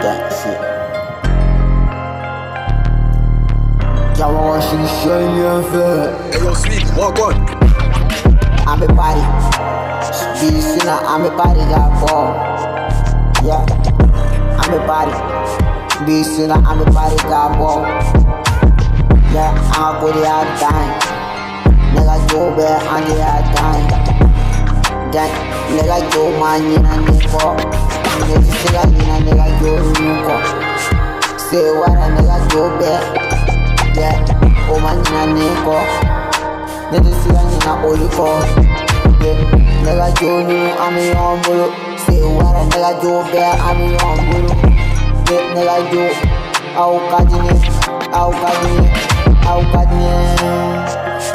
that shit. Y'all want to show you feel. Hey yo, Sweet, walk on. I'm a party. Be sinner, I'm a party got ball. Yeah, I'm a party. Be sinner, I'm a party got ball. Yeah, I'm a body hard time. Nigga Joe Bear and the hard time. Then nigga Joe man in a nipple. Nigga Joe Nuko. Say what a nigga Joe Bear. Yeah, oh man in a nipple. Nigga see a nigga Oliko. Yeah, nigga Joe Nuko, I'm a humble. Say what a nigga Joe Bear, I'm a humble. Yeah, nigga Joe. Au kadine, au kadine,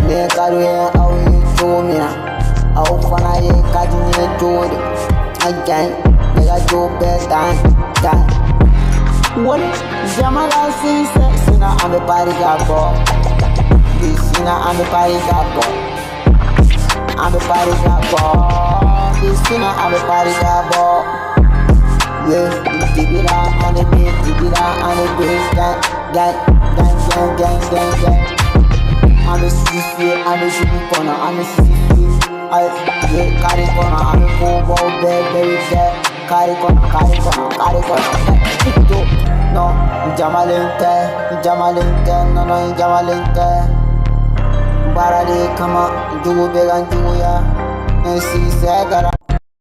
ne karuye au yechomina, au fana ye kadine jodi, again, nigga Joe Bear dan. What? Jamala says, Sina I'm a party gabo. This Sina I'm a party gabo. I'm a party gabo. This Sina I'm a party gabo. Yeah, Tibira on the beat, Tibira on the beat, gang. I'm a sissy, I'm a sissy corner, I'm a sissy. I get carry corner, I'm a go baby, carry corner. No, Jamalente, no, Jamalente. Barade, come on, do big and do ya. And see, say,